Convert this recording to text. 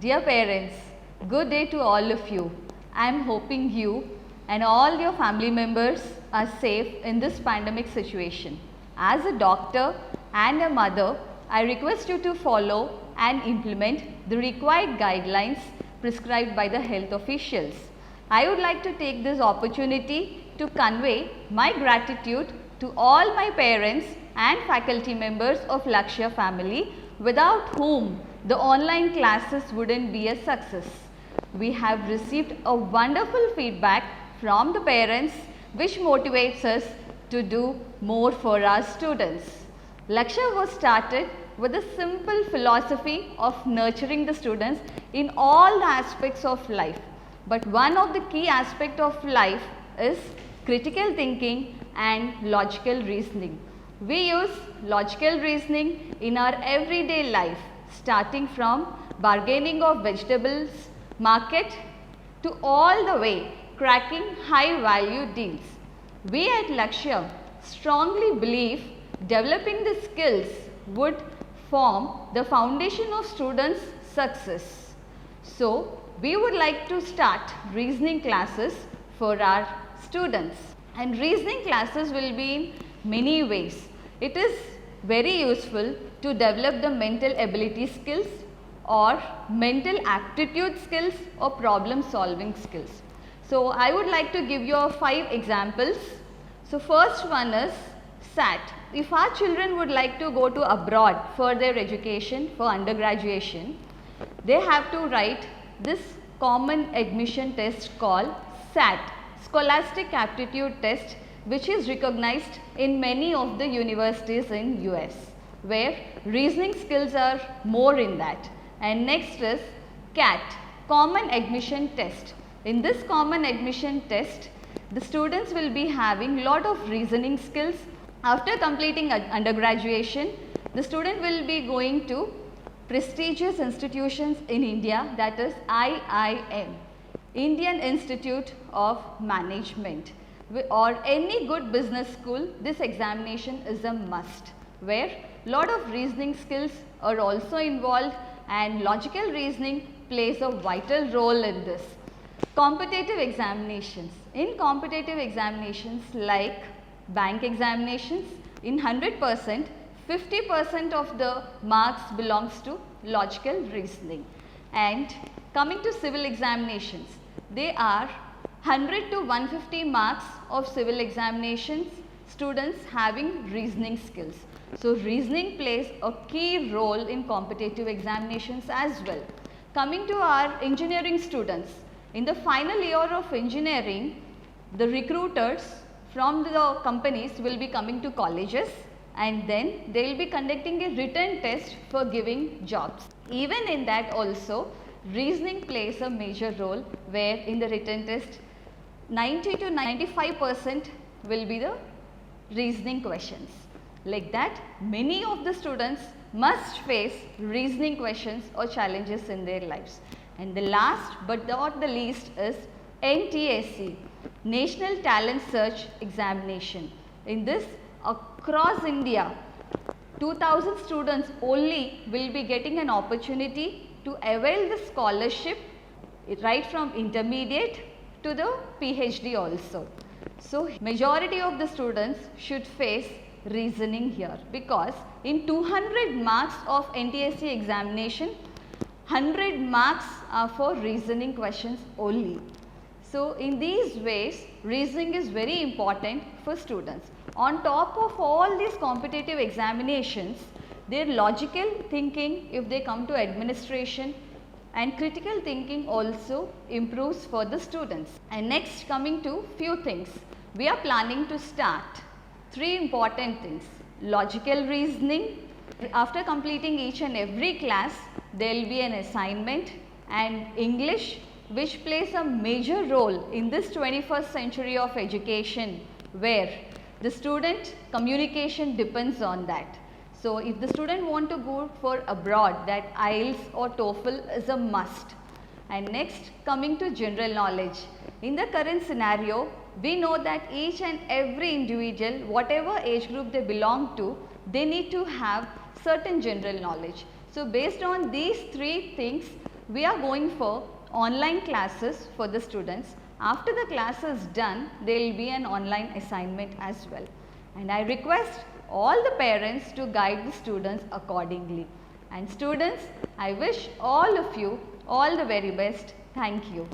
Dear parents, good day to all of you. I am hoping you and all your family members are safe in this pandemic situation. As a doctor and a mother, I request you to follow and implement the required guidelines prescribed by the health officials. I would like to take this opportunity to convey my gratitude to all my parents and faculty members of Lakshya family, without whom the online classes wouldn't be a success. We have received a wonderful feedback from the parents which motivates us to do more for our students. Lakshya was started with a simple philosophy of nurturing the students in all the aspects of life. But one of the key aspects of life is critical thinking and logical reasoning. We use logical reasoning in our everyday life, starting from bargaining of vegetables market to all the way cracking high value deals. We at Lakshya strongly believe developing the skills would form the foundation of students' success. So, we would like to start reasoning classes for our students, and reasoning classes will be in many ways. It is very useful to develop the mental ability skills or mental aptitude skills or problem solving skills. So, I would like to give you 5 examples. So, first one is SAT. If our children would like to go to abroad for their education, for undergraduation, they have to write this common admission test called SAT, Scholastic Aptitude Test, which is recognized in many of the universities in US, where reasoning skills are more in that. And next is CAT, Common Admission Test. In this common admission test, the students will be having lot of reasoning skills. After completing undergraduation, the student will be going to prestigious institutions in India, that is IIM, Indian Institute of Management, or any good business school. This examination is a must, where lot of reasoning skills are also involved and logical reasoning plays a vital role in this. Competitive examinations. In competitive examinations like bank examinations, in 100%, 50% of the marks belongs to logical reasoning. And coming to civil examinations, they are 100 to 150 marks of civil examinations, students having reasoning skills. So, reasoning plays a key role in competitive examinations as well. Coming to our engineering students, in the final year of engineering, the recruiters from the companies will be coming to colleges, and then they will be conducting a written test for giving jobs. Even in that also, reasoning plays a major role, where in the written test 90 to 95% will be the reasoning questions. Like that, many of the students must face reasoning questions or challenges in their lives. And the last but not the least is NTSE, National Talent Search Examination. In this, across India, 2000 students only will be getting an opportunity to avail the scholarship right from intermediate to the PhD also. So, majority of the students should face reasoning here, because in 200 marks of NTSE examination, 100 marks are for reasoning questions only. So, in these ways, reasoning is very important for students. On top of all these competitive examinations, their logical thinking, if they come to administration, and critical thinking also improves for the students. And next, coming to few things, we are planning to start 3 important things: logical reasoning. After completing each and every class, there will be an assignment, and English, which plays a major role in this 21st century of education, where the student communication depends on that. So, if the student want to go for abroad, that IELTS or TOEFL is a must. And next, coming to general knowledge. In the current scenario, we know that each and every individual, whatever age group they belong to, they need to have certain general knowledge. So, based on these 3 things, we are going for online classes for the students. After the class is done, there will be an online assignment as well. And I request all the parents to guide the students accordingly. And students, I wish all of you all the very best. Thank you.